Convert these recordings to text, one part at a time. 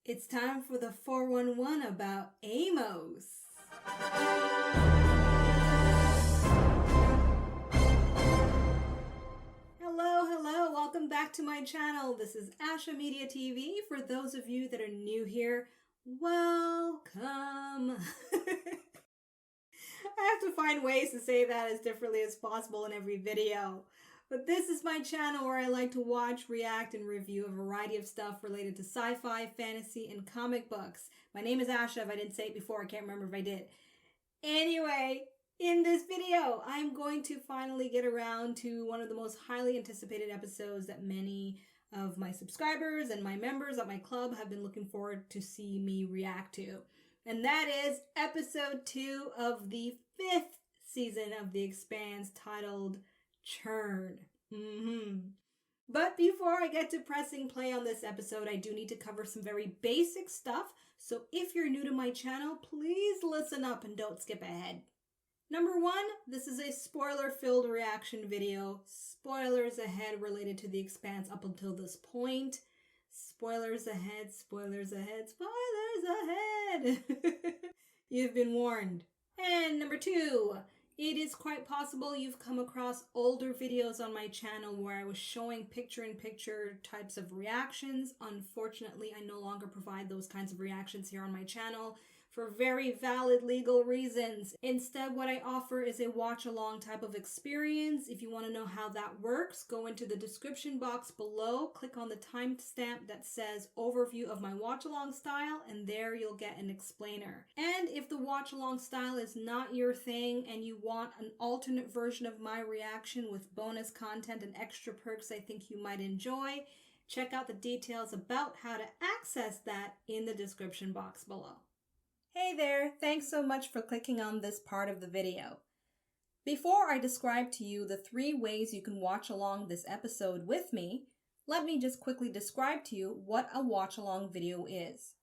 It's time for the 411 about Amos. Hello, welcome back to my channel. This is Asha Media TV. For those of you that are new here, welcome. I have to find ways to say that as differently as possible in every video. But this is my channel where I like to watch, react, and review a variety of stuff related to sci-fi, fantasy, and comic books. My name is Asha. If I didn't say it before, I can't remember if I did. Anyway, in this video, I'm going to finally get around to one of the most highly anticipated episodes that many of my subscribers and my members of my club have been looking forward to see me react to. And that is episode 2 of the 5th season of The Expanse, titled Churn. But before I get to pressing play on this episode, I do need to cover some very basic stuff. So if you're new to my channel, please listen up and don't skip ahead. Number 1, this is a spoiler-filled reaction video. Spoilers ahead related to The Expanse up until this point. Spoilers ahead, spoilers ahead, spoilers ahead. You've been warned. And number 2, it is quite possible you've come across older videos on my channel where I was showing picture-in-picture types of reactions. Unfortunately, I no longer provide those kinds of reactions here on my channel for very valid legal reasons. Instead, what I offer is a watch-along type of experience. If you want to know how that works, go into the description box below, click on the timestamp that says overview of my watch-along style, and there you'll get an explainer. And if the watch-along style is not your thing and you want an alternate version of my reaction with bonus content and extra perks I think you might enjoy, check out the details about how to access that in the description box below. Hey there, thanks so much for clicking on this part of the video. Before I describe to you the 3 ways you can watch along this episode with me, let me just quickly describe to you what a watch-along video is.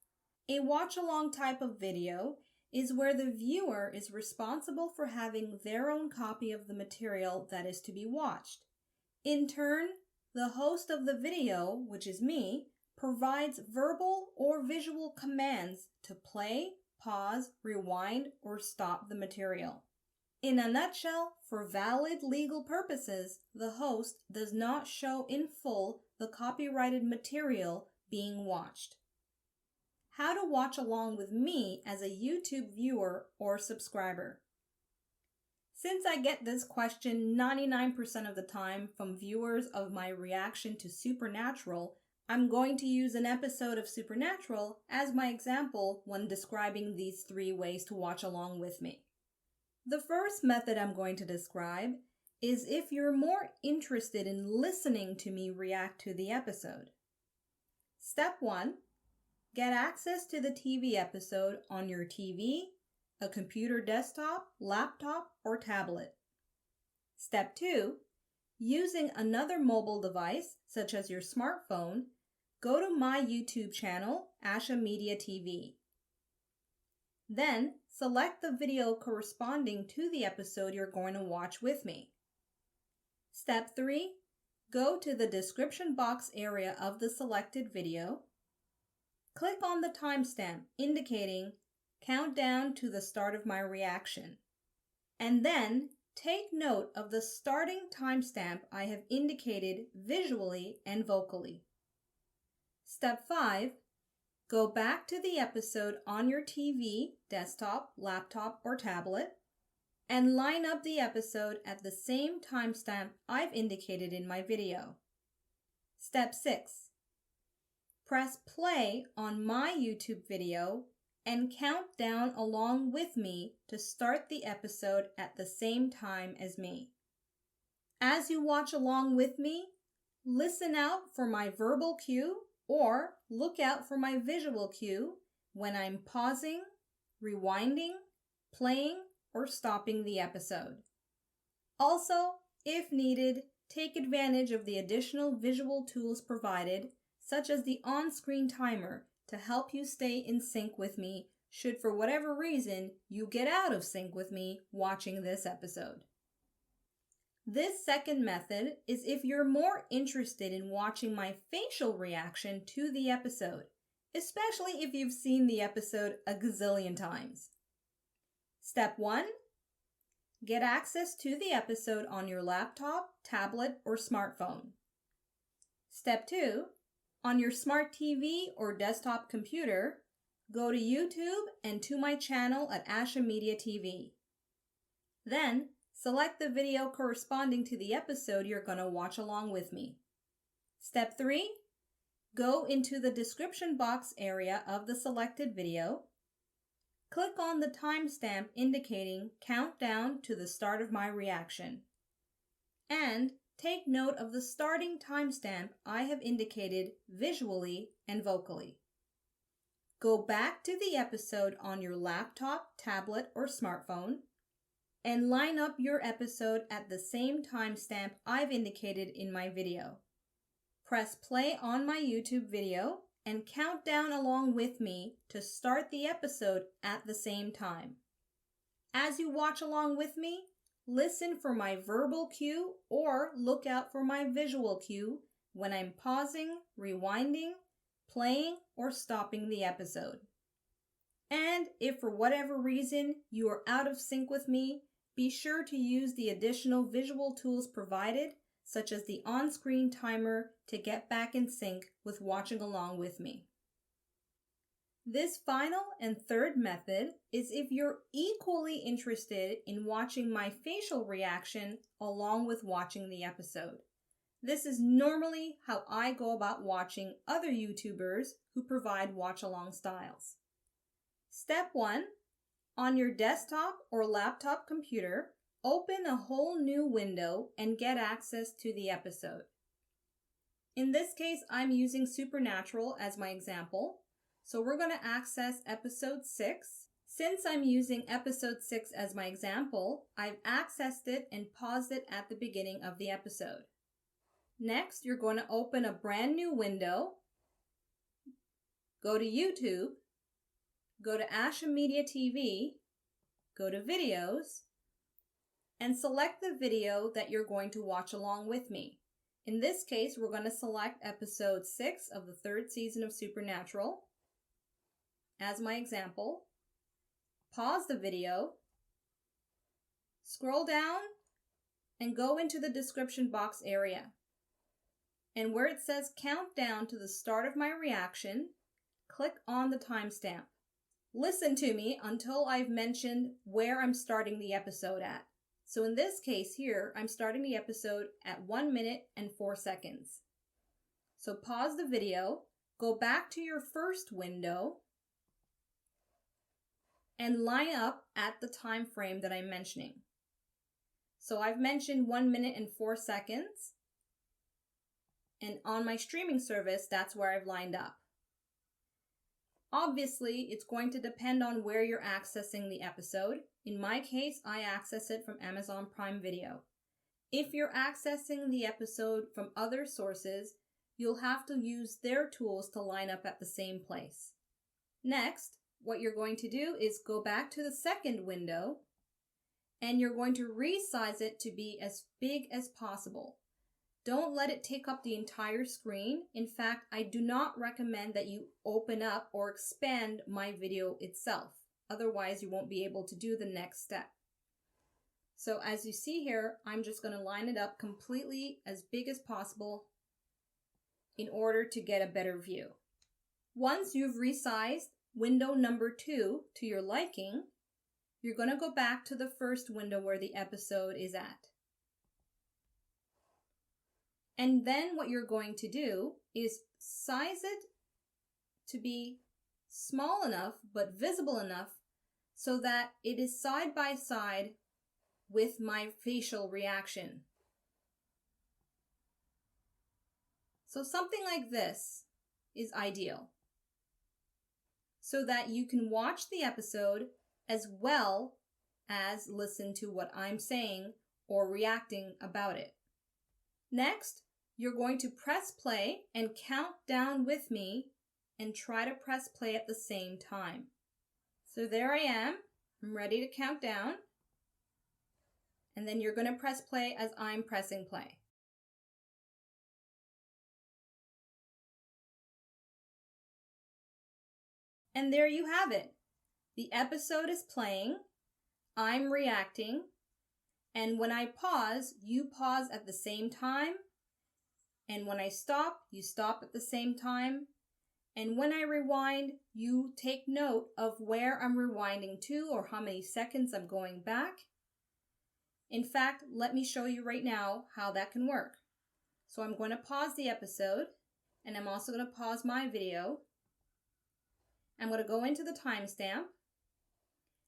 A watch-along type of video is where the viewer is responsible for having their own copy of the material that is to be watched. In turn, the host of the video, which is me, provides verbal or visual commands to play, pause, rewind, or stop the material. In a nutshell, for valid legal purposes, the host does not show in full the copyrighted material being watched. How to watch along with me as a YouTube viewer or subscriber. Since I get this question 99% of the time from viewers of my reaction to Supernatural, I'm going to use an episode of Supernatural as my example when describing these 3 ways to watch along with me. The first method I'm going to describe is if you're more interested in listening to me react to the episode. Step 1, get access to the TV episode on your TV, a computer desktop, laptop, or tablet. Step 2, using another mobile device, such as your smartphone, go to my YouTube channel, Asha Media TV. Then, select the video corresponding to the episode you're going to watch with me. Step 3, go to the description box area of the selected video. Click on the timestamp indicating countdown to the start of my reaction. And then, take note of the starting timestamp I have indicated visually and vocally. Step 5, go back to the episode on your TV, desktop, laptop, or tablet, and line up the episode at the same timestamp I've indicated in my video. Step 6, press play on my YouTube video and count down along with me to start the episode at the same time as me. As you watch along with me, listen out for my verbal cue or look out for my visual cue when I'm pausing, rewinding, playing, or stopping the episode. Also, if needed, take advantage of the additional visual tools provided, such as the on-screen timer, to help you stay in sync with me should for whatever reason you get out of sync with me watching this episode. This second method is if you're more interested in watching my facial reaction to the episode, especially if you've seen the episode a gazillion times. Step 1. Get access to the episode on your laptop, tablet, or smartphone. Step 2. On your smart TV or desktop computer, go to YouTube and to my channel at Ashford Media TV. Then, select the video corresponding to the episode you're going to watch along with me. Step 3. Go into the description box area of the selected video. Click on the timestamp indicating countdown to the start of my reaction. And take note of the starting timestamp I have indicated visually and vocally. Go back to the episode on your laptop, tablet, or smartphone and line up your episode at the same timestamp I've indicated in my video. Press play on my YouTube video and count down along with me to start the episode at the same time. As you watch along with me, listen for my verbal cue or look out for my visual cue when I'm pausing, rewinding, playing, or stopping the episode. And if for whatever reason you are out of sync with me, be sure to use the additional visual tools provided, such as the on-screen timer, to get back in sync with watching along with me. This final and third method is if you're equally interested in watching my facial reaction along with watching the episode. This is normally how I go about watching other YouTubers who provide watch-along styles. Step 1. On your desktop or laptop computer, open a whole new window and get access to the episode. In this case, I'm using Supernatural as my example, so we're going to access episode 6. Since I'm using episode 6 as my example, I've accessed it and paused it at the beginning of the episode. Next, you're going to open a brand new window, go to YouTube, go to Ashford Media TV, go to Videos, and select the video that you're going to watch along with me. In this case, we're going to select episode 6 of the 3rd season of Supernatural as my example. Pause the video, scroll down, and go into the description box area. And where it says countdown to the start of my reaction, click on the timestamp. Listen to me until I've mentioned where I'm starting the episode at. So in this case here, I'm starting the episode at 1 minute and 4 seconds. So pause the video, go back to your first window, and line up at the time frame that I'm mentioning. So I've mentioned 1 minute and 4 seconds. And on my streaming service, that's where I've lined up. Obviously, it's going to depend on where you're accessing the episode. In my case, I access it from Amazon Prime Video. If you're accessing the episode from other sources, you'll have to use their tools to line up at the same place. Next, what you're going to do is go back to the second window, and you're going to resize it to be as big as possible. Don't let it take up the entire screen. In fact, I do not recommend that you open up or expand my video itself. Otherwise, you won't be able to do the next step. So as you see here, I'm just going to line it up completely as big as possible in order to get a better view. Once you've resized window number 2 to your liking, you're going to go back to the first window where the episode is at. And then what you're going to do is size it to be small enough but visible enough so that it is side by side with my facial reaction. So something like this is ideal, so that you can watch the episode as well as listen to what I'm saying or reacting about it. Next, you're going to press play and count down with me and try to press play at the same time. So there I am. I'm ready to count down. And then you're going to press play as I'm pressing play. And there you have it. The episode is playing, I'm reacting, and when I pause, you pause at the same time, and when I stop, you stop at the same time, and when I rewind, you take note of where I'm rewinding to or how many seconds I'm going back. In fact, let me show you right now how that can work. So I'm going to pause the episode, and I'm also going to pause my video. I'm going to go into the timestamp,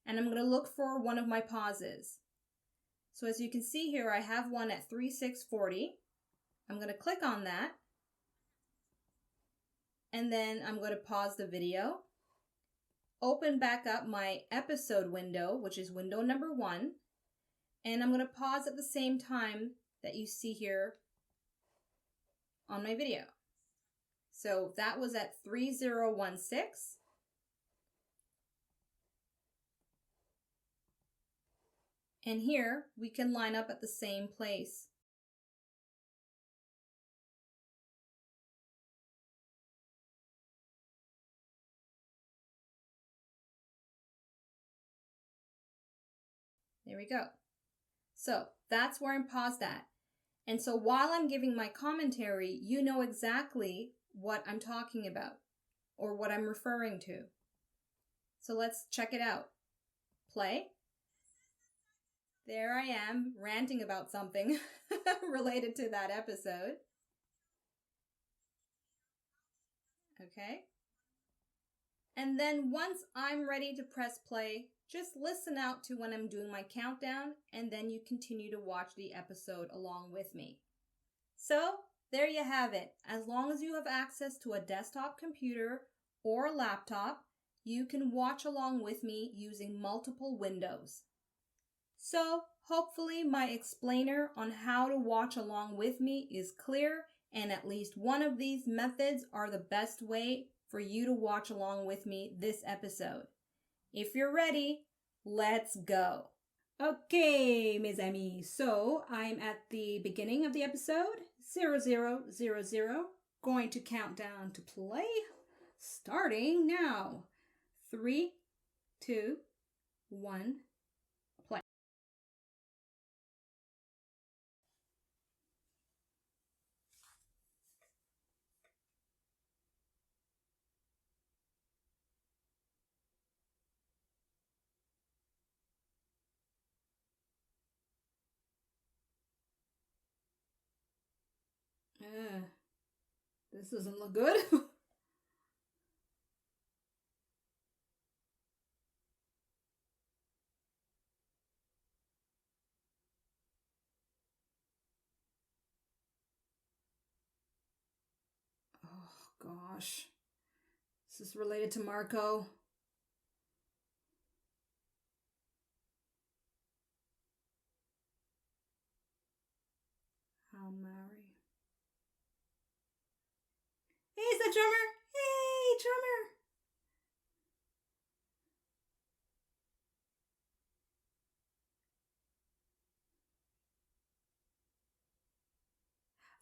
and I'm going to look for one of my pauses. So as you can see here, I have one at 3:06:40. I'm going to click on that, and then I'm going to pause the video, open back up my episode window, which is window number 1, and I'm going to pause at the same time that you see here on my video. So that was at 3:016. And here we can line up at the same place. There we go. So that's where I'm paused at. And so while I'm giving my commentary, you know exactly what I'm talking about or what I'm referring to. So let's check it out. Play. There I am ranting about something related to that episode. Okay. And then once I'm ready to press play, just listen out to when I'm doing my countdown, and then you continue to watch the episode along with me. So there you have it. As long as you have access to a desktop computer or a laptop, you can watch along with me using multiple windows. So hopefully my explainer on how to watch along with me is clear, and at least one of these methods are the best way for you to watch along with me this episode. If you're ready, let's go. Okay, mes amis, so I'm at the beginning of the episode, 0000, going to count down to play, starting now. 3, 2, 1, play. This doesn't look good. Oh gosh. This is related to Marco. How Mary. Hey, is that drummer? Hey, drummer.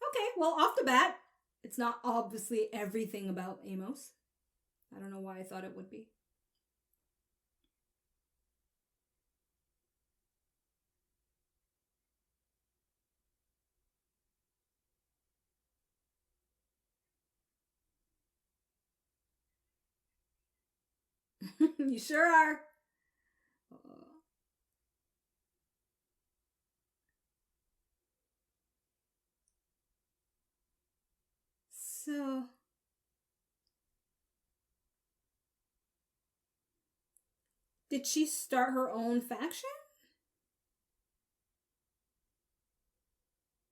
Okay, well, off the bat, it's not obviously everything about Amos. I don't know why I thought it would be. You sure are. So, did she start her own faction?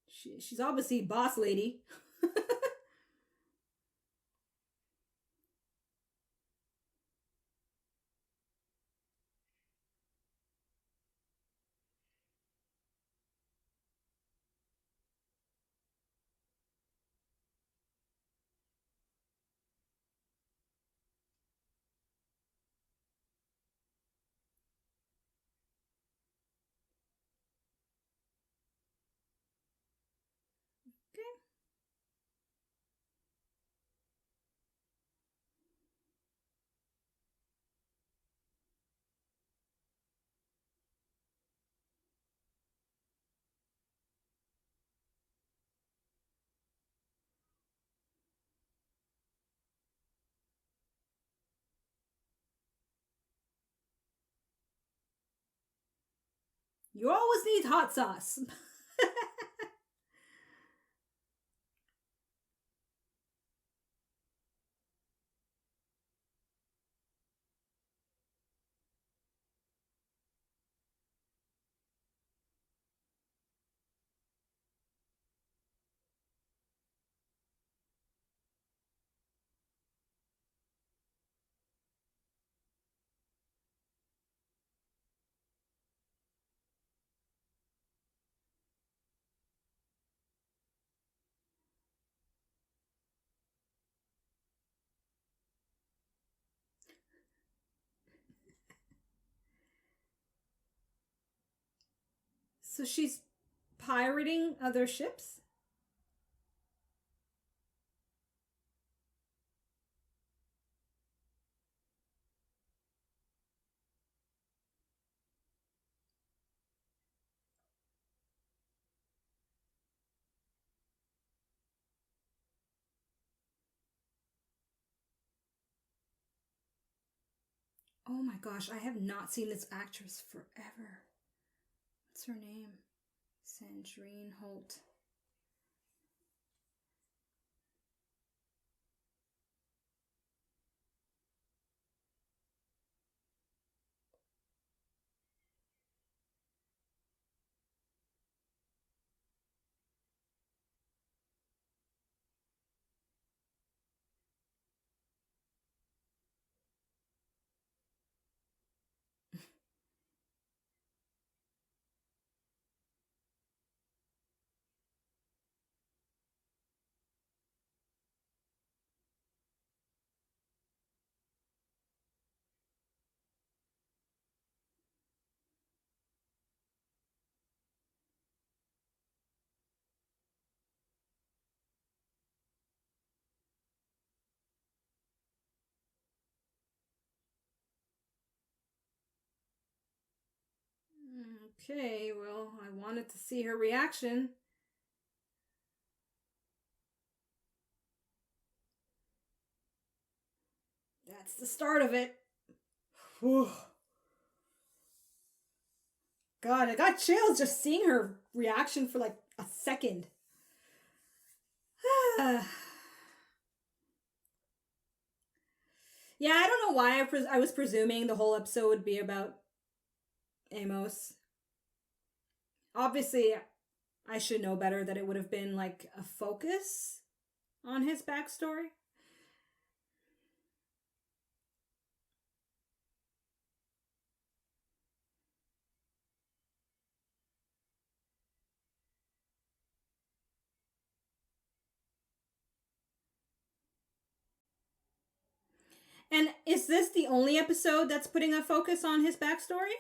She's obviously boss lady. Okay. You always need hot sauce. So she's pirating other ships? Oh my gosh, I have not seen this actress forever. What's her name? Sandrine Holt. Okay, well, I wanted to see her reaction. That's the start of it. Whew. God, I got chills just seeing her reaction for like a second. Yeah, I don't know why I was presuming the whole episode would be about Amos. Obviously, I should know better that it would have been like a focus on his backstory. And is this the only episode that's putting a focus on his backstory?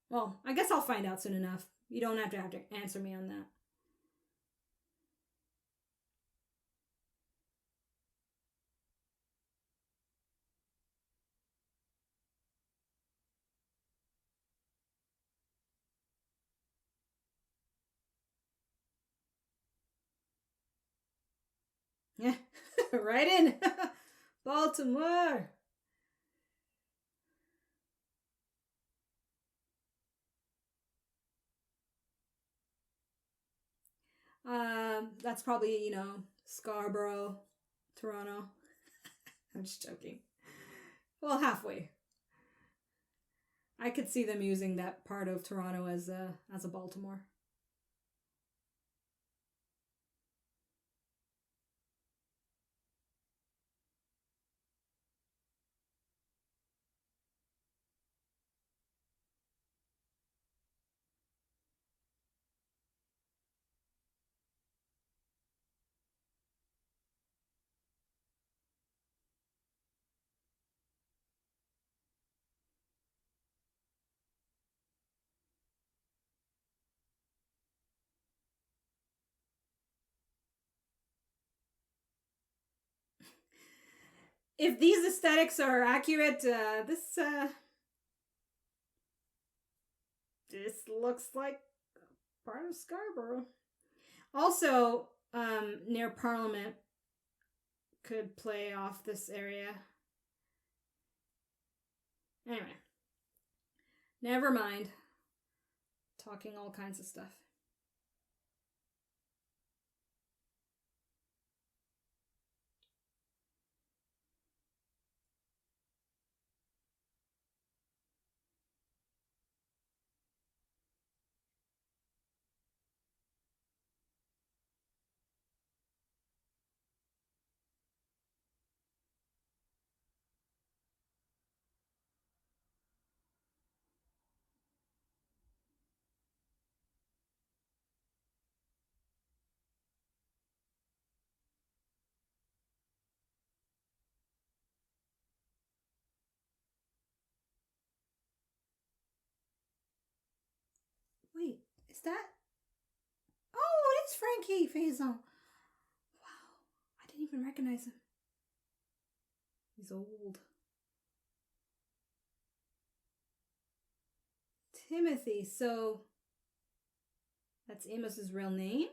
Well, I guess I'll find out soon enough. You don't have to answer me on that. Yeah, right in. Baltimore. That's probably, Scarborough, Toronto. I'm just joking. Well, halfway. I could see them using that part of Toronto as a Baltimore. If these aesthetics are accurate, this looks like part of Scarborough. Also, near Parliament could play off this area. Anyway, never mind. talking all kinds of stuff. Wait, is that? Oh, it is Frankie Faison. Wow, I didn't even recognize him. He's old. Timothy, so that's Amos's real name?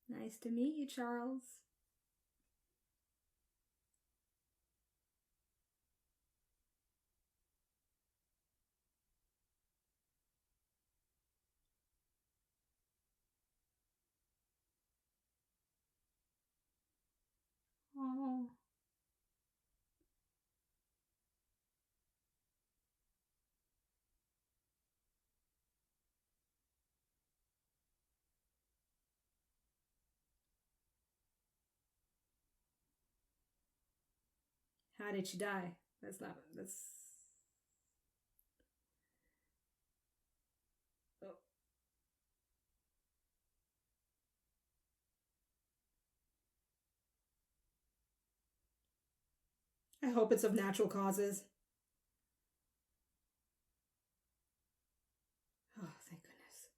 Nice to meet you, Charles. Oh. How did she die? That's. Oh. I hope it's of natural causes. Oh, thank goodness.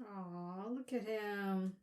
Oh, look at him.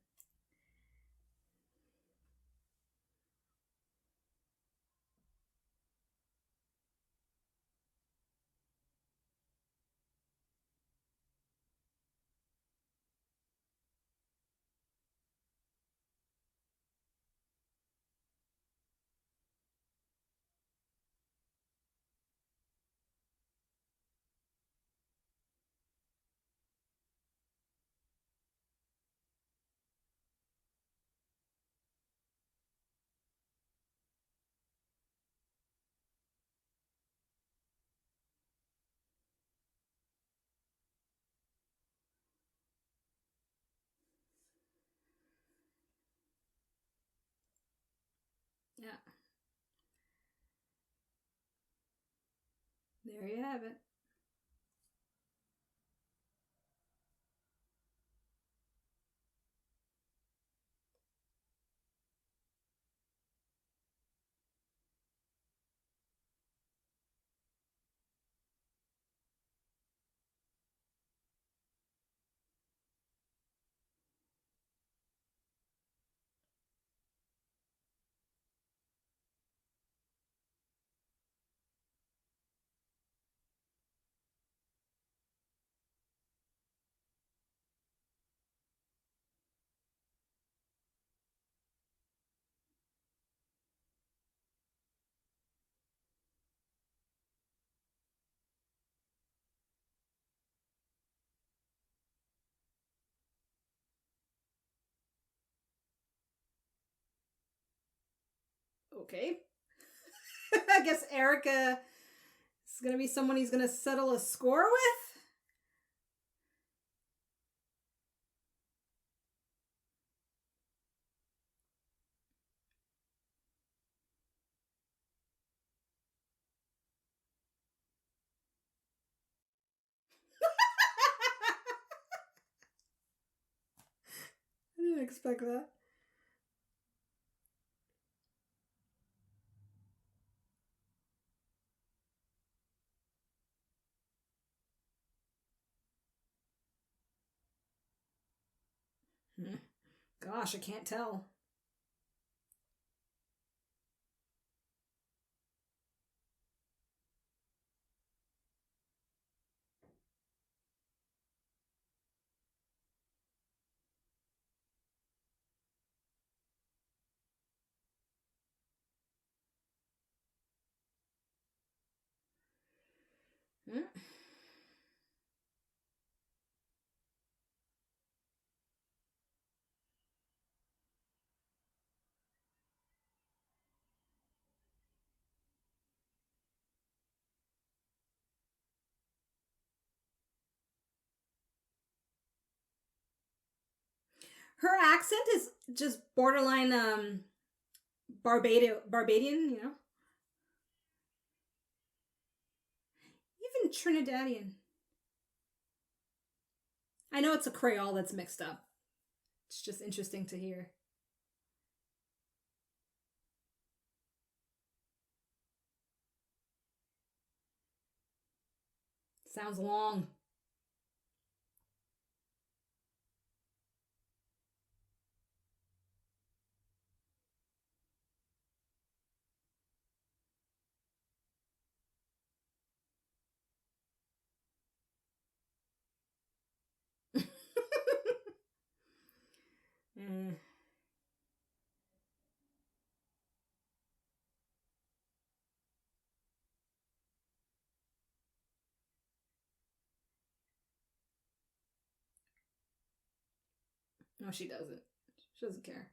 Yeah. There you have it. Okay. I guess Erica is going to be someone he's going to settle a score with? I didn't expect that. Gosh, I can't tell. Her accent is just borderline Barbadian, you know? Even Trinidadian. I know it's a Creole that's mixed up. It's just interesting to hear. Sounds long. No, she doesn't. She doesn't care.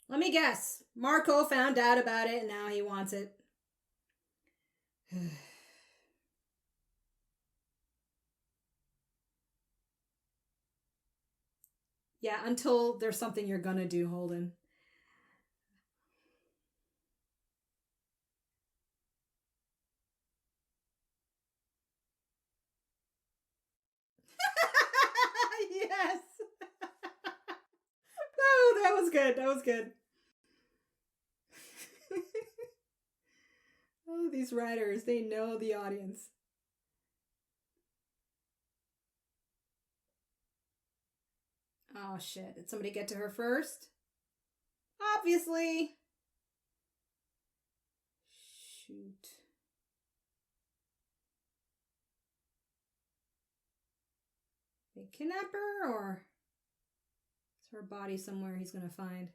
Let me guess. Marco found out about it and now he wants it. Yeah, until there's something you're gonna do, Holden. Yes. Oh, that was good. That was good. Oh, these writers, they know the audience. Oh, shit. Did somebody get to her first? Obviously. Shoot. They kidnap her, or is her body somewhere he's gonna find?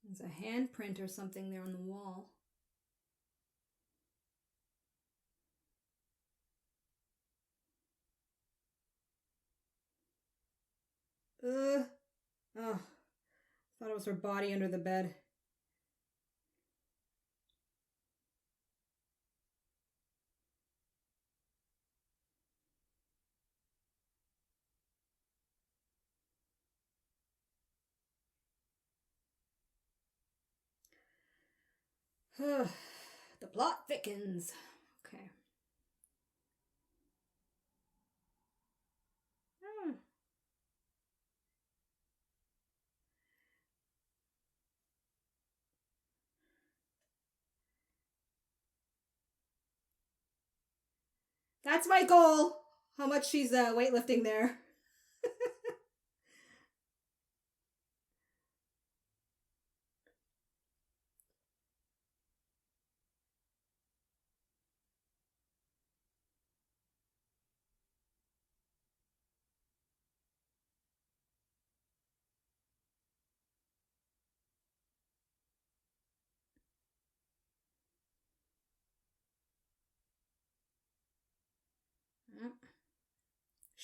There's a handprint or something there on the wall. Oh, thought it was her body under the bed. The plot thickens. Okay. That's my goal. How much she's weightlifting there.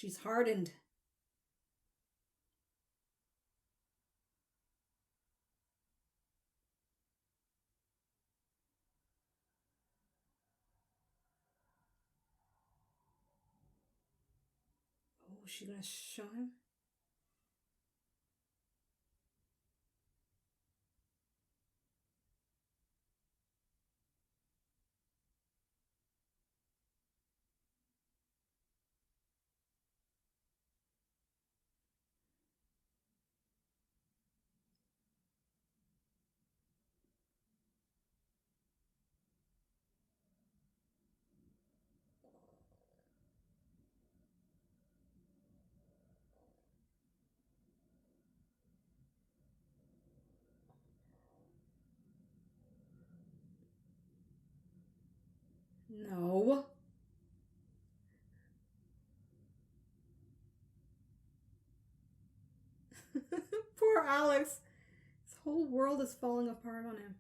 She's hardened. Oh, is she gonna show him? No. Poor Alex. His whole world is falling apart on him.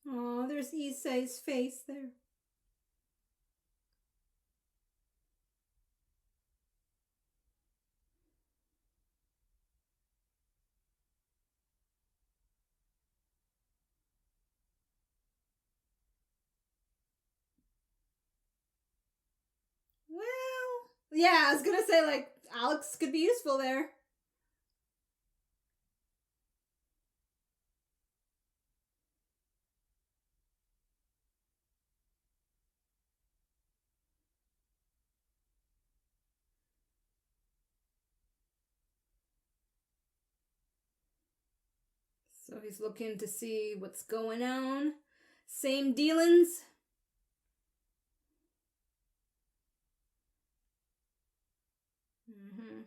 Oh, there's Issei's face there. Well, yeah, I was gonna say, like, Alex could be useful there. So he's looking to see what's going on. Same dealings. Mm-hmm.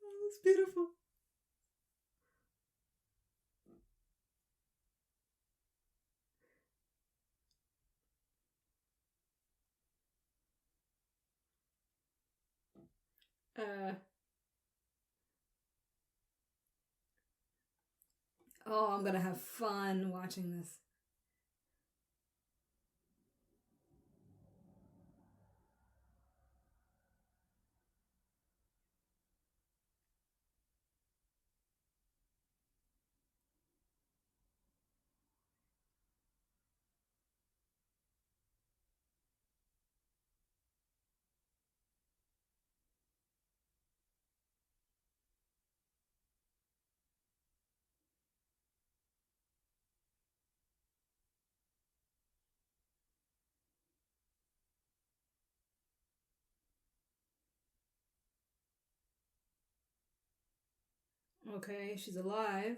Oh, it's beautiful. Oh, I'm gonna have fun watching this. Okay, she's alive.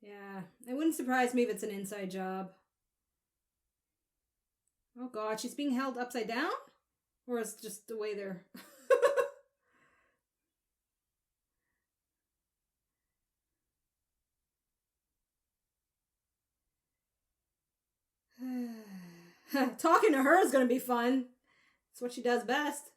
Yeah, it wouldn't surprise me if it's an inside job. Oh god, she's being held upside down? Or is it just the way they're... Talking to her is gonna be fun. It's what she does best.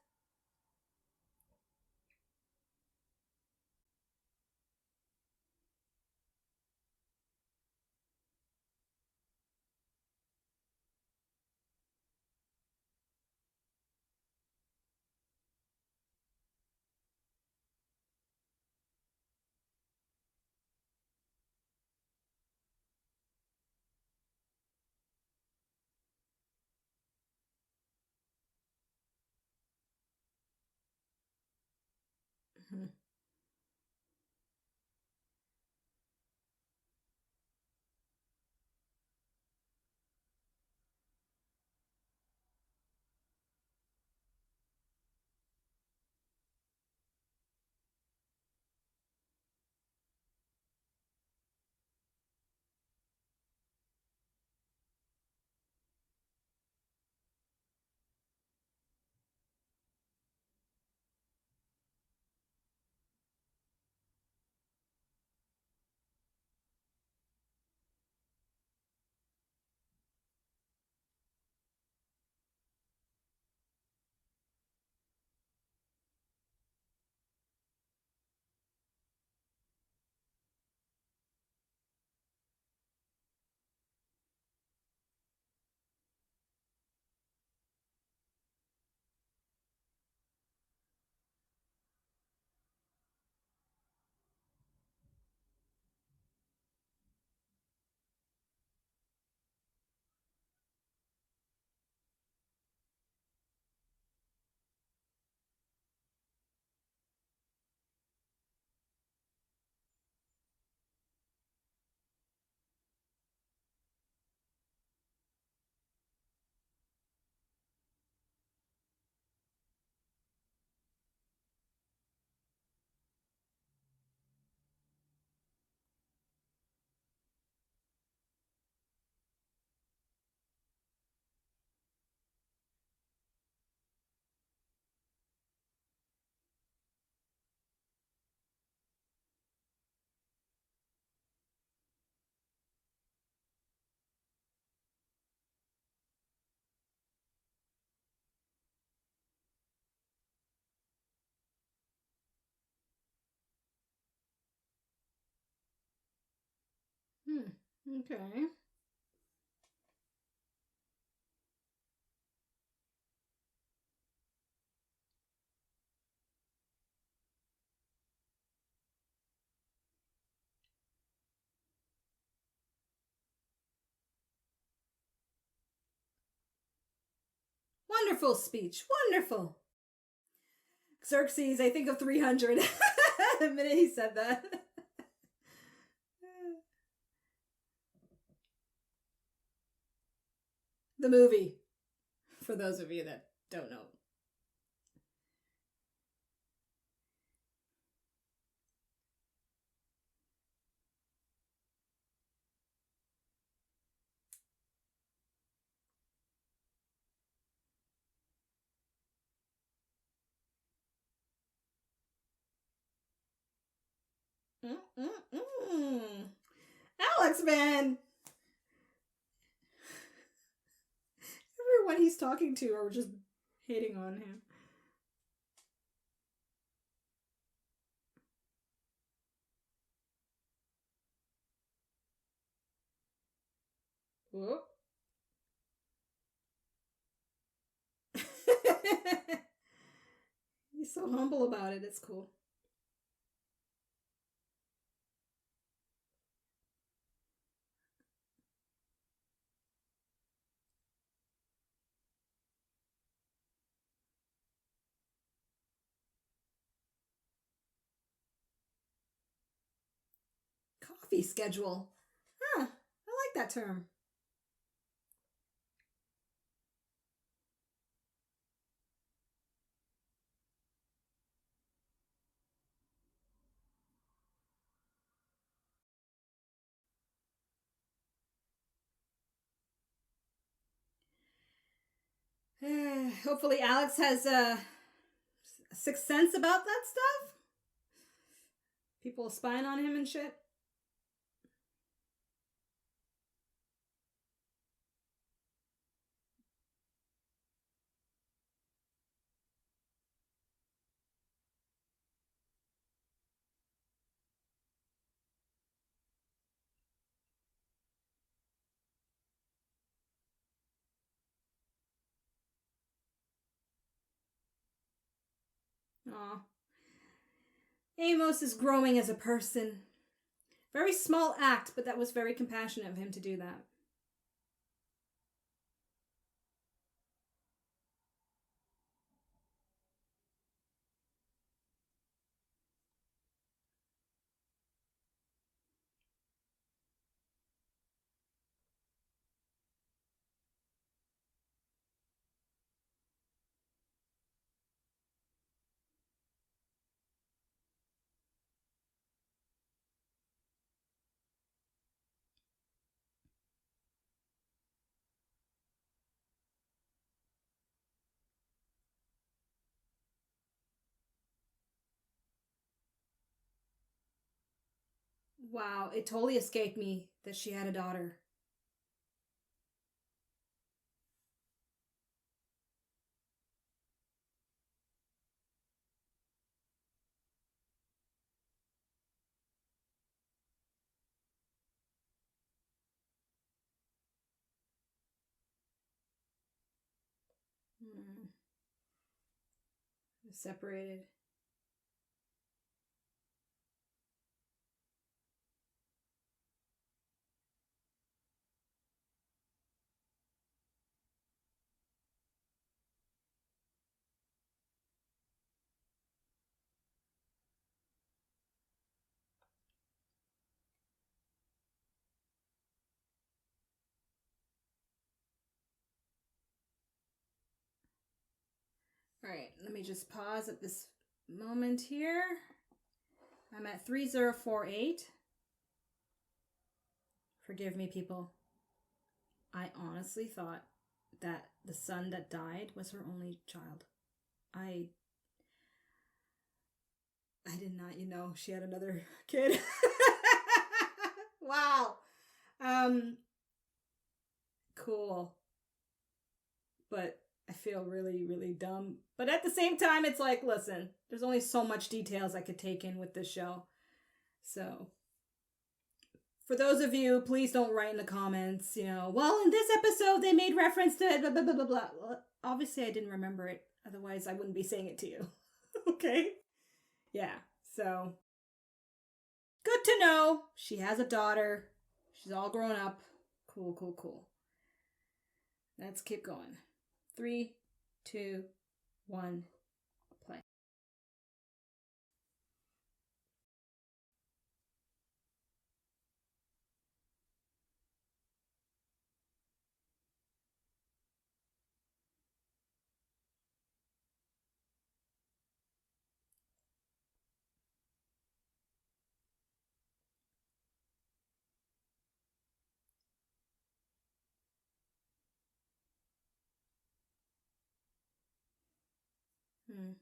Okay. Wonderful speech. Wonderful. Xerxes, I think of 300 the minute he said that. The movie, for those of you that don't know. Alex, man! Everyone he's talking to are just hating on him. Whoop. He's so humble about it. It's cool. Coffee schedule. Huh. I like that term. Hopefully Alex has a sixth sense about that stuff. People spying on him and shit. Aw. Amos is growing as a person. Very small act, but that was very compassionate of him to do that. Wow, it totally escaped me that she had a daughter. Hmm. Separated. All right, let me just pause at this moment here. I'm at 3048. Forgive me, people. I honestly thought that the son that died was her only child. I did not, she had another kid. Wow. Cool. But I feel really, really dumb. But at the same time, it's like, listen, there's only so much details I could take in with this show. So, for those of you, please don't write in the comments, well, in this episode, they made reference to it, blah, blah, blah, blah, blah. Well, obviously, I didn't remember it. Otherwise, I wouldn't be saying it to you. Okay? Yeah, so good to know. She has a daughter. She's all grown up. Cool, cool, cool. Let's keep going. 3, 2, 1, play. Hmm.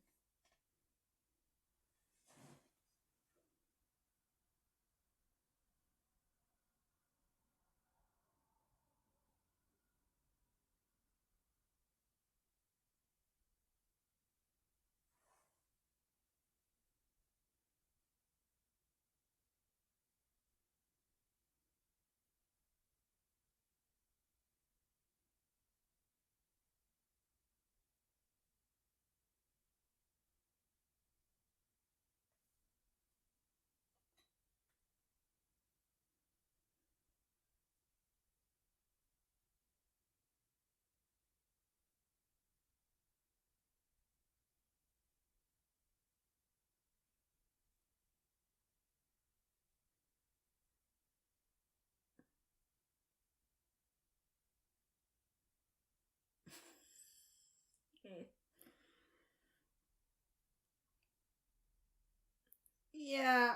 Yeah.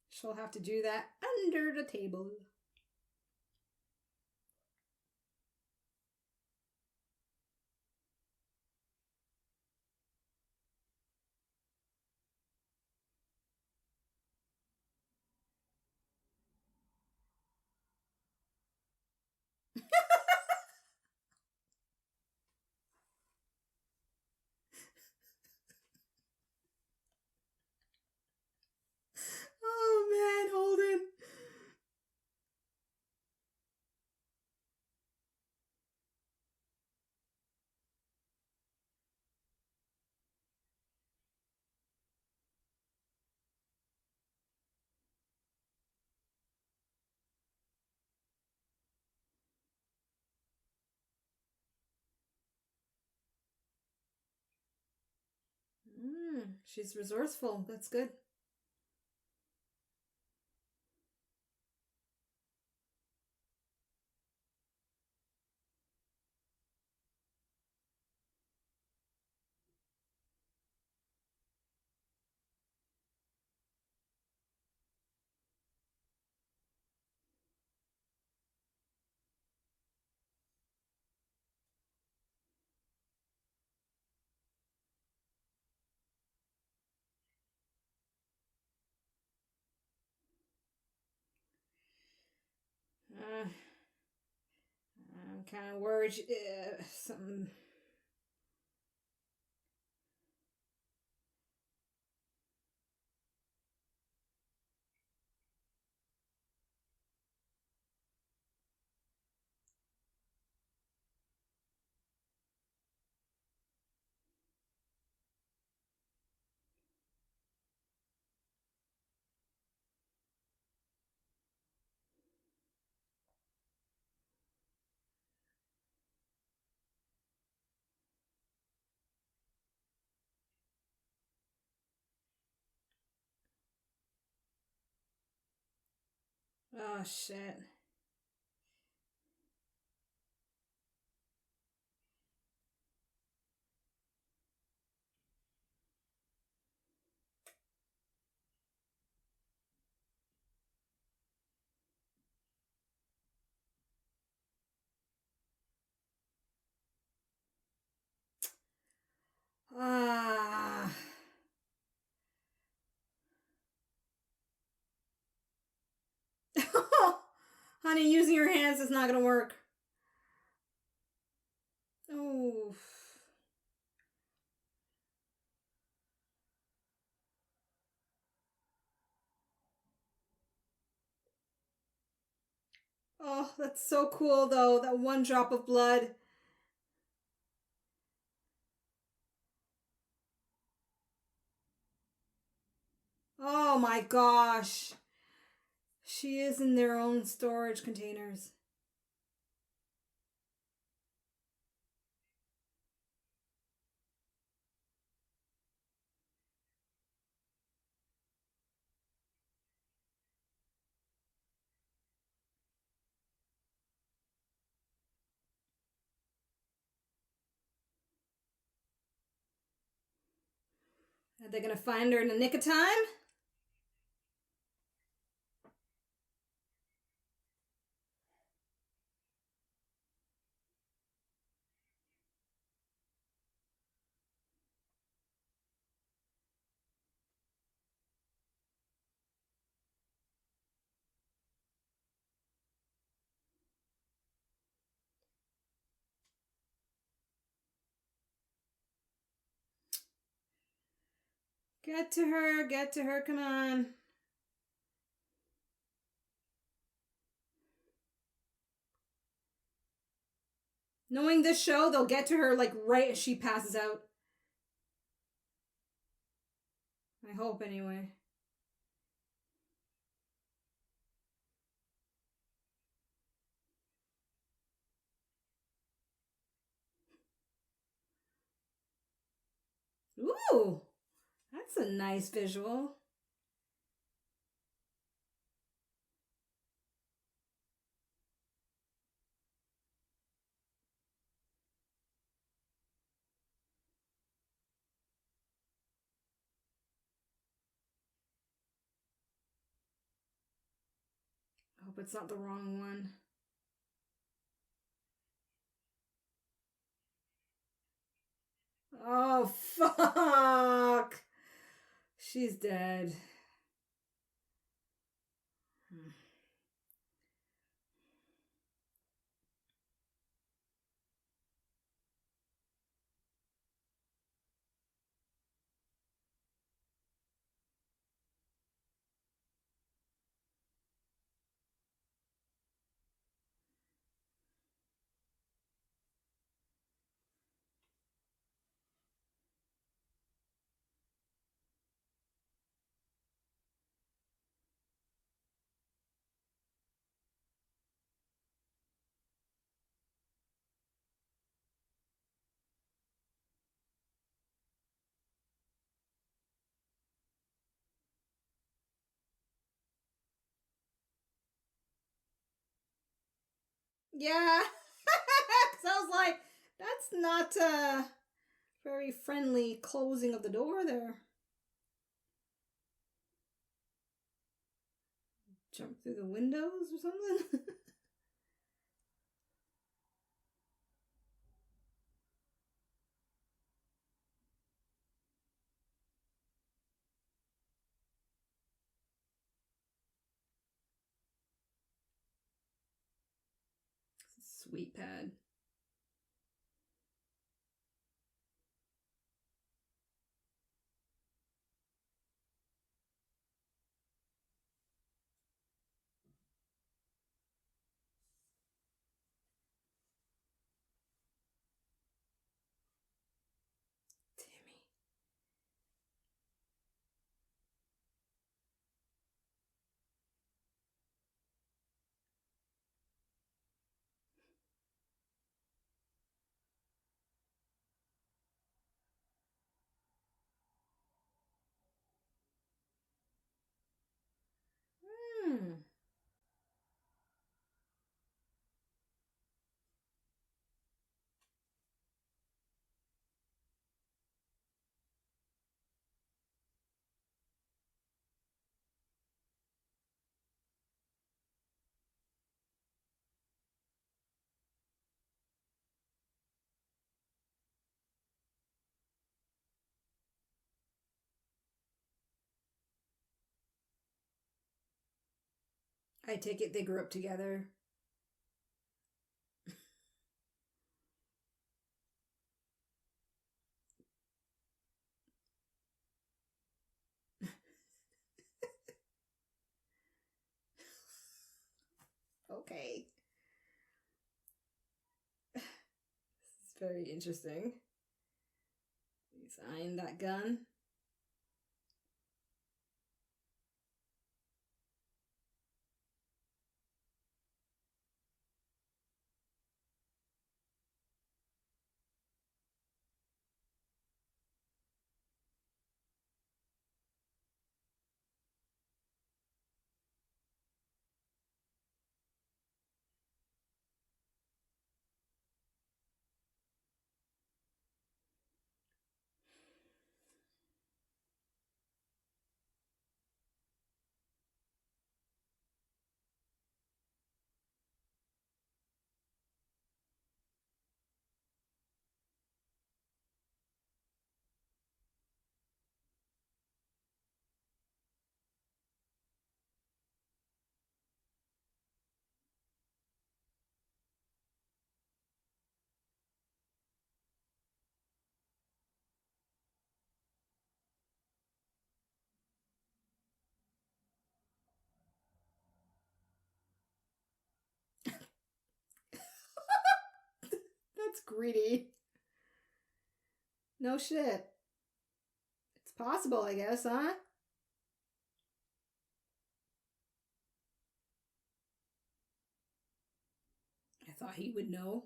She'll have to do that under the table. Oh man, Holden. She's resourceful. That's good. What kind of words? Something. Oh, shit. Ah. Honey, using your hands is not going to work. Oh. Oh, that's so cool, though. That one drop of blood. Oh my gosh. She is in their own storage containers. Are they going to find her in the nick of time? Get to her, come on. Knowing this show, they'll get to her like right as she passes out. I hope, anyway. Ooh, that's a nice visual. I hope it's not the wrong one. Oh, fuck. She's dead. Yeah. So I was like, that's not a very friendly closing of the door there. Jump through the windows or something? Sweet pad. I take it they grew up together. Okay. This is very interesting. He's eyeing that gun. That's greedy. No shit. It's possible, I guess, huh? I thought he would know.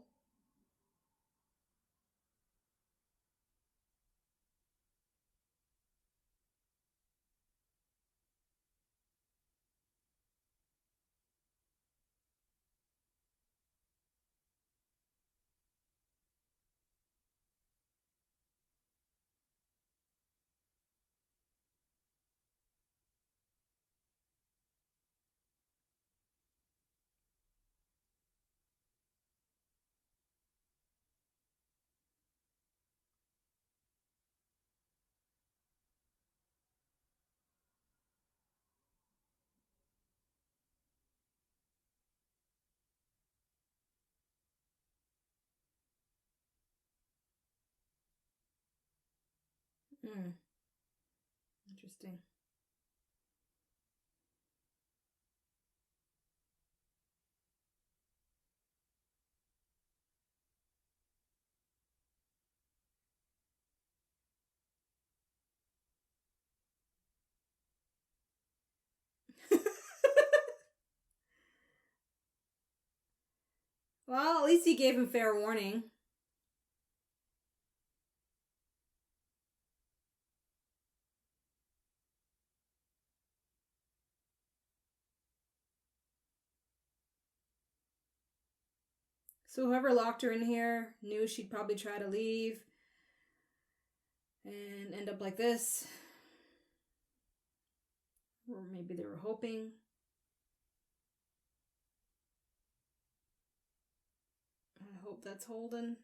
Interesting. Well, at least he gave him fair warning. So whoever locked her in here knew she'd probably try to leave and end up like this. Or maybe they were hoping. I hope that's Holden.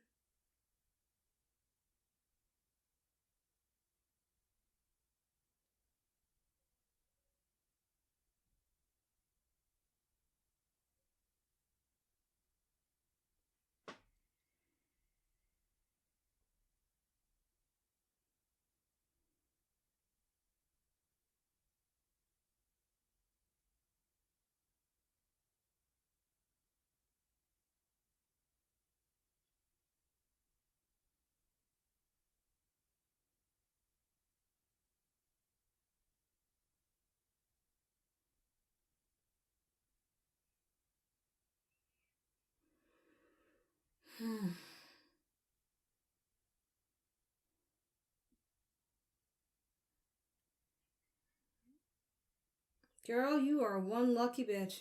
Girl, you are one lucky bitch.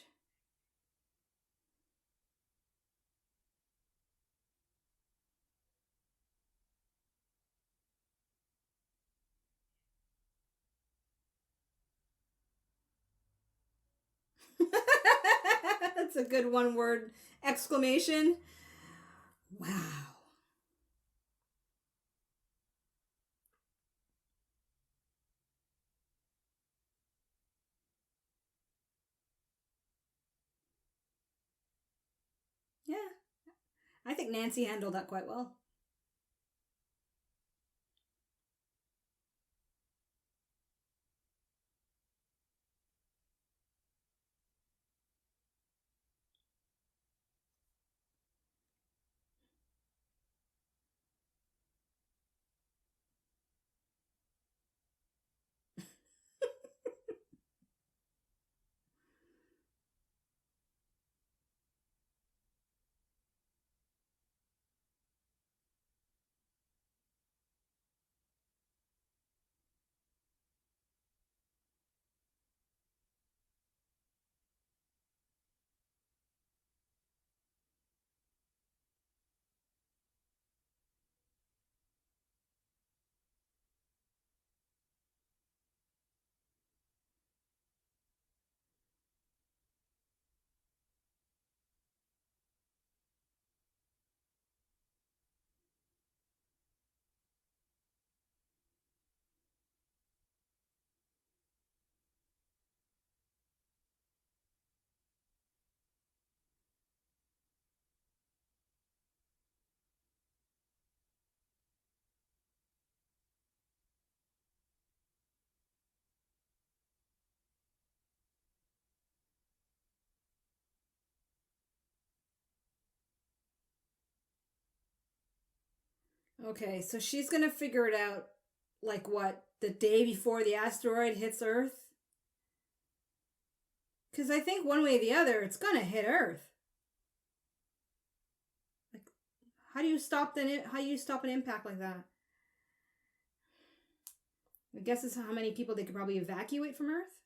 That's a good one-word exclamation. Wow. Yeah. I think Nancy handled that quite well. Okay, so she's gonna figure it out, like what, the day before the asteroid hits Earth? Because I think one way or the other, it's gonna hit Earth. Like, how do you stop an impact like that? I guess it's how many people they could probably evacuate from Earth.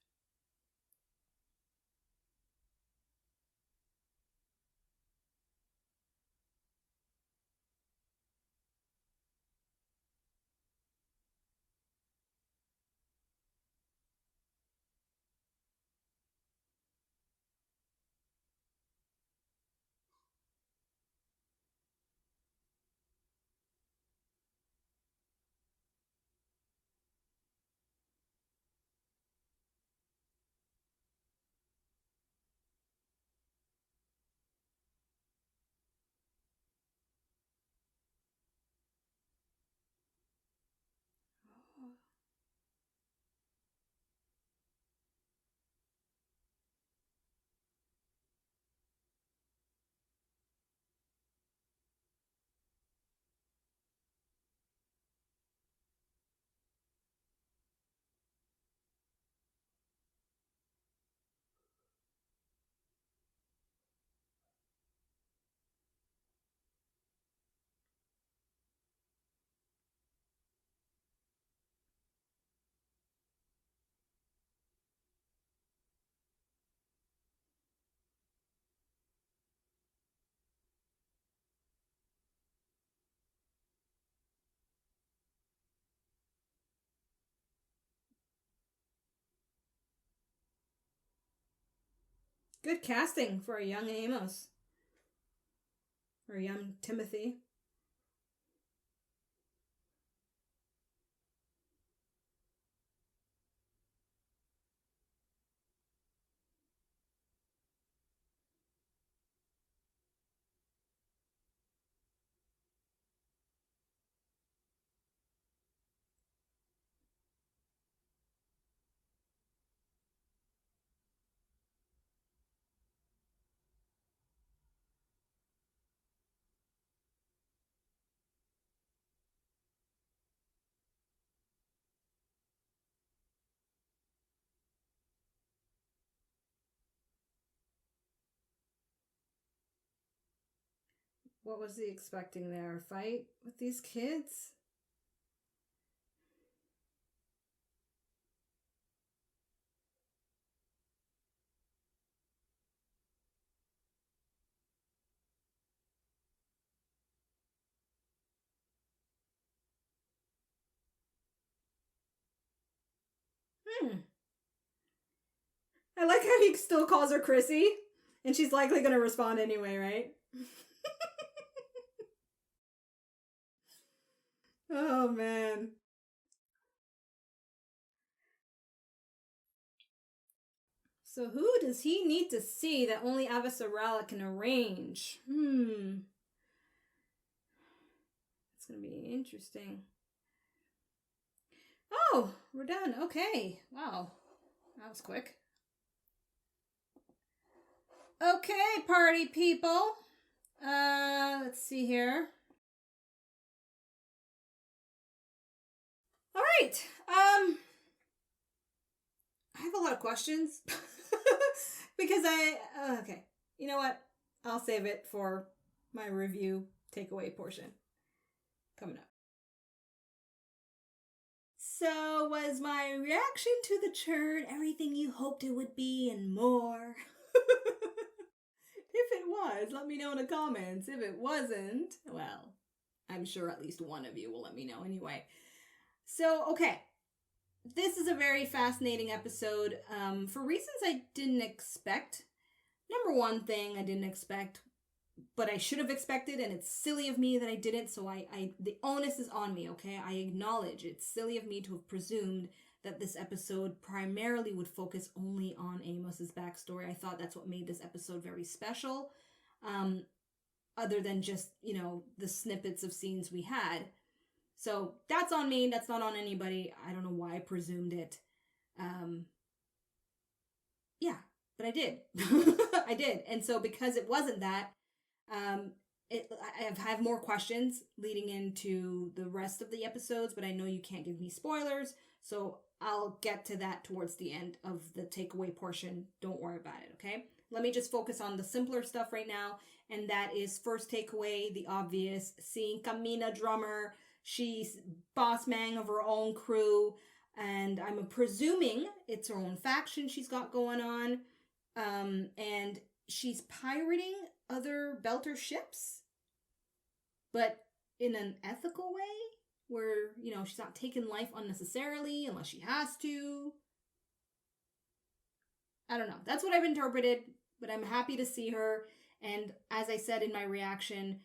Good casting for a young Amos. Or young Timothy. What was he expecting there? A fight with these kids? I like how he still calls her Chrissy, and she's likely going to respond anyway, right? Oh, man. So who does he need to see that only Avasarala can arrange? It's going to be interesting. Oh, we're done. Okay. Wow. That was quick. Okay, party people. Let's see here. All right. I have a lot of questions because okay. You know what? I'll save it for my review takeaway portion coming up. So, was my reaction to the churn everything you hoped it would be and more? If it was, let me know in the comments. If it wasn't, well, I'm sure at least one of you will let me know anyway. So, okay. This is a very fascinating episode for reasons I didn't expect. Number one thing I didn't expect, but I should have expected, and it's silly of me that I didn't, so the onus is on me, okay? I acknowledge it's silly of me to have presumed that this episode primarily would focus only on Amos's backstory. I thought that's what made this episode very special, other than just, the snippets of scenes we had. So that's on me. That's not on anybody. I don't know why I presumed it. Yeah, but I did. I did. And so because it wasn't that, I have more questions leading into the rest of the episodes, but I know you can't give me spoilers, so I'll get to that towards the end of the takeaway portion. Don't worry about it, okay? Let me just focus on the simpler stuff right now, and that is first takeaway, the obvious, seeing Camina drummer. She's boss man of her own crew, and I'm presuming it's her own faction she's got going on, and she's pirating other Belter ships, but in an ethical way, where, she's not taking life unnecessarily unless she has to. I don't know. That's what I've interpreted, but I'm happy to see her. And as I said in my reaction,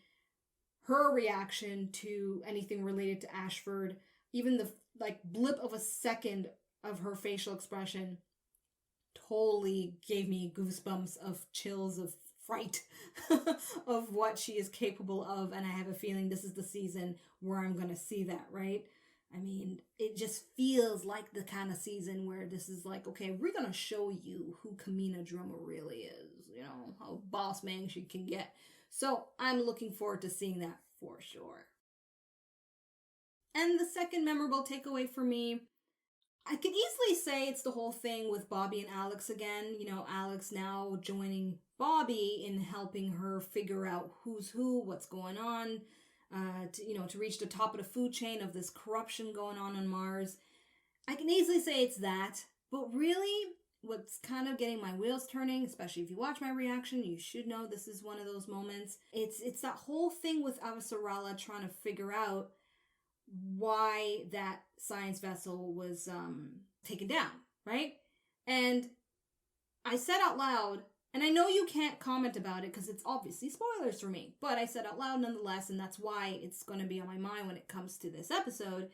her reaction to anything related to Ashford, even the blip of a second of her facial expression totally gave me goosebumps of chills of fright of what she is capable of. And I have a feeling this is the season where I'm going to see that, right? I mean, it just feels like the kind of season where this is like, okay, we're going to show you who Camina Drummer really is, how boss man she can get. So I'm looking forward to seeing that for sure. And the second memorable takeaway for me, I could easily say it's the whole thing with Bobby and Alex again. Alex now joining Bobby in helping her figure out who's who, what's going on, to reach the top of the food chain of this corruption going on Mars. I can easily say it's that, but really what's kind of getting my wheels turning, especially if you watch my reaction, you should know this is one of those moments. It's that whole thing with Avasarala trying to figure out why that science vessel was taken down, right? And I said out loud, and I know you can't comment about it because it's obviously spoilers for me, but I said out loud nonetheless, and that's why it's going to be on my mind when it comes to this episode,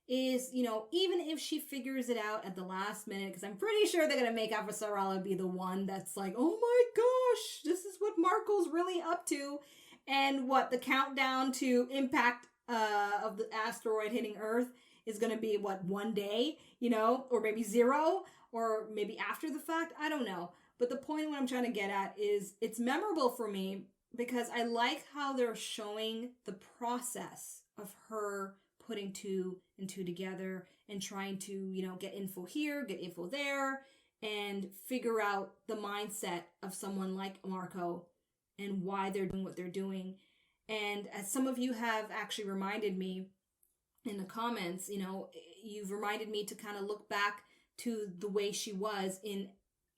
is, even if she figures it out at the last minute, because I'm pretty sure they're going to make Avasarala be the one that's like, oh my gosh, this is what Marco's really up to, and what the countdown to impact of the asteroid hitting Earth is going to be, 1 day, or maybe 0, or maybe after the fact, I don't know. But the point what I'm trying to get at is it's memorable for me because I like how they're showing the process of her putting 2 and 2 together and trying to, get info here, get info there, and figure out the mindset of someone like Marco and why they're doing what they're doing. And as some of you have actually reminded me in the comments, you've reminded me to kind of look back to the way she was in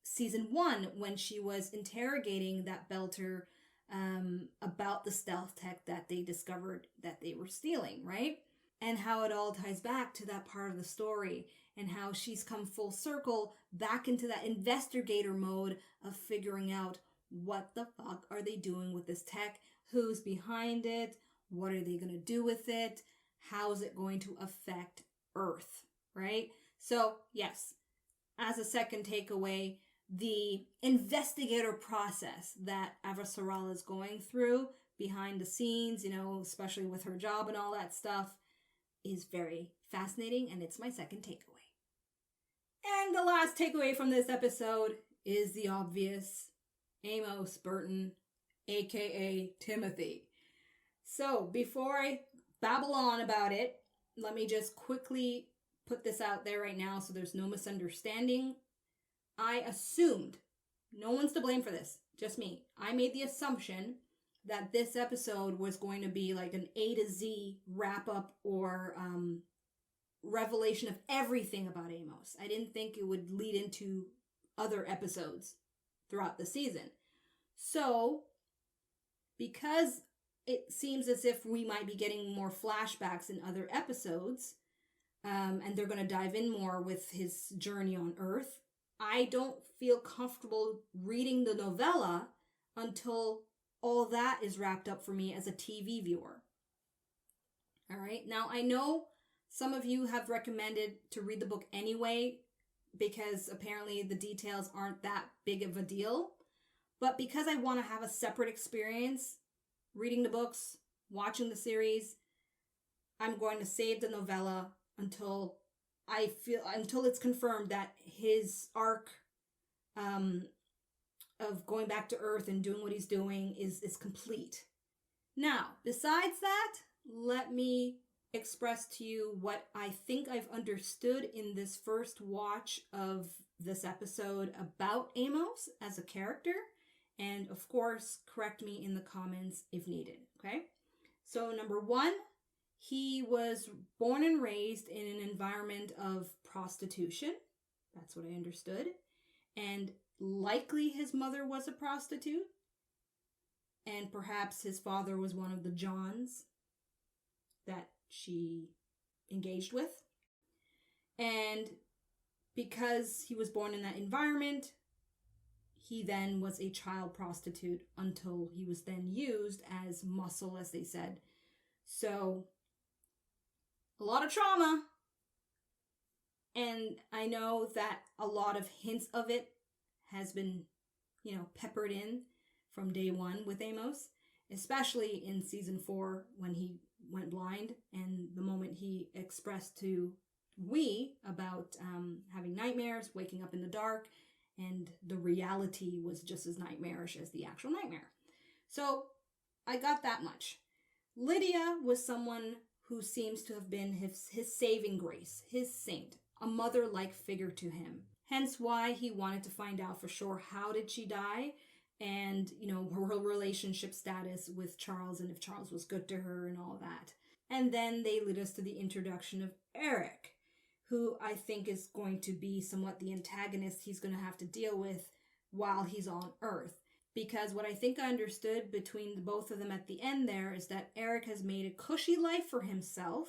season 1 when she was interrogating that Belter about the stealth tech that they discovered that they were stealing, right? and how it all ties back to that part of the story and how she's come full circle back into that investigator mode of figuring out what the fuck are they doing with this tech, who's behind it, what are they going to do with it, how is it going to affect Earth, right? So yes, as a second takeaway, the investigator process that Avasarala is going through behind the scenes, especially with her job and all that stuff, is very fascinating, and it's my second takeaway. And the last takeaway from this episode is the obvious: Amos Burton, aka Timothy. So before I babble on about it, let me just quickly put this out there right now so there's no misunderstanding. I assumed, no one's to blame for this, just me. I made the assumption that this episode was going to be like an A to Z wrap up or revelation of everything about Amos. I didn't think it would lead into other episodes throughout the season. So, because it seems as if we might be getting more flashbacks in other episodes, and they're going to dive in more with his journey on Earth, I don't feel comfortable reading the novella until all that is wrapped up for me as a TV viewer. All right. Now, I know some of you have recommended to read the book anyway, because apparently the details aren't that big of a deal. But because I want to have a separate experience reading the books, watching the series, I'm going to save the novella until it's confirmed that his arc of going back to Earth and doing what he's doing is complete. Now, besides that, let me express to you what I think I've understood in this first watch of this episode about Amos as a character. And of course, correct me in the comments if needed, okay? So number one, he was born and raised in an environment of prostitution. That's what I understood. And likely his mother was a prostitute. And perhaps his father was one of the Johns that she engaged with. And because he was born in that environment, he then was a child prostitute until he was then used as muscle, as they said. So, a lot of trauma. And I know that a lot of hints of it has been, peppered in from day one with Amos, especially in season 4 when he went blind and the moment he expressed to about having nightmares, waking up in the dark, and the reality was just as nightmarish as the actual nightmare. So I got that much. Lydia was someone who seems to have been his saving grace, his saint, a mother-like figure to him. Hence why he wanted to find out for sure how did she die and, her relationship status with Charles and if Charles was good to her and all that. And then they lead us to the introduction of Eric, who I think is going to be somewhat the antagonist he's going to have to deal with while he's on Earth. Because what I think I understood between the both of them at the end there is that Eric has made a cushy life for himself.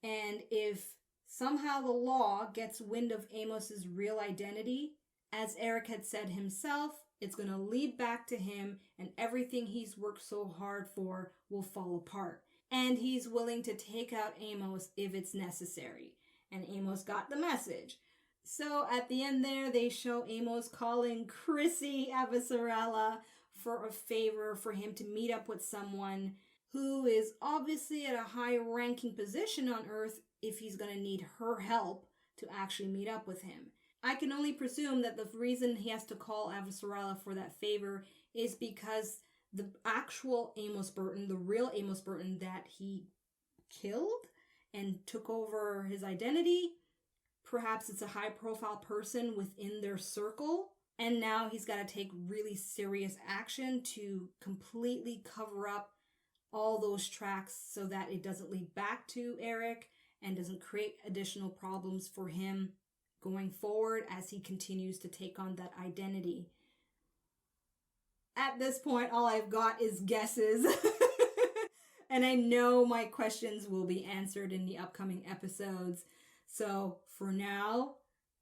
And if somehow the law gets wind of Amos's real identity, as Eric had said himself, it's going to lead back to him and everything he's worked so hard for will fall apart. And he's willing to take out Amos if it's necessary. And Amos got the message. So at the end there, they show Amos calling Chrissy Avasarala for a favor for him to meet up with someone who is obviously at a high-ranking position on Earth if he's going to need her help to actually meet up with him. I can only presume that the reason he has to call Avasarala for that favor is because the actual Amos Burton, the real Amos Burton that he killed and took over his identity, perhaps it's a high-profile person within their circle, and now he's got to take really serious action to completely cover up all those tracks so that it doesn't lead back to Eric and doesn't create additional problems for him going forward as he continues to take on that identity. At this point, all I've got is guesses. And I know my questions will be answered in the upcoming episodes. So for now,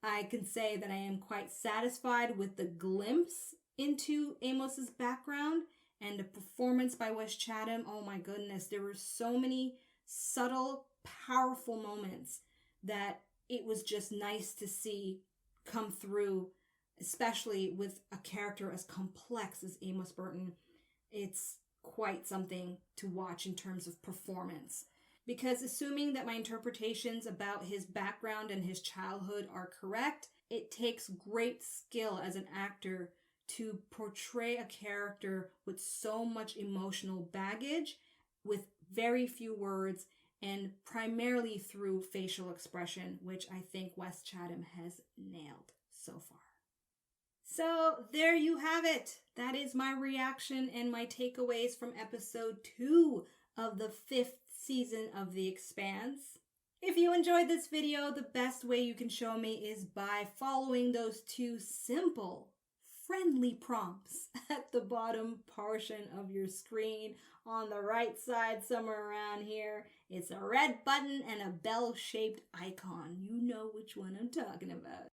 I can say that I am quite satisfied with the glimpse into Amos's background and the performance by Wes Chatham. Oh my goodness, there were so many subtle, powerful moments that it was just nice to see come through, especially with a character as complex as Amos Burton. It's quite something to watch in terms of performance. Because assuming that my interpretations about his background and his childhood are correct, it takes great skill as an actor to portray a character with so much emotional baggage, with very few words, and primarily through facial expression, which I think Wes Chatham has nailed so far. So there you have it. That is my reaction and my takeaways from episode 2 of the 5th season of The Expanse. If you enjoyed this video, the best way you can show me is by following those 2 simple, friendly prompts at the bottom portion of your screen. On the right side, somewhere around here, it's a red button and a bell-shaped icon. You know which one I'm talking about.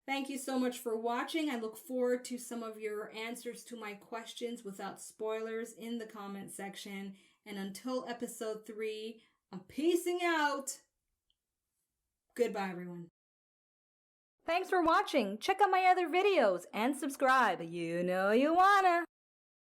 Thank you so much for watching. I look forward to some of your answers to my questions without spoilers in the comment section. And until episode 3, I'm peacing out. Goodbye, everyone. Thanks for watching. Check out my other videos and subscribe. You know you wanna.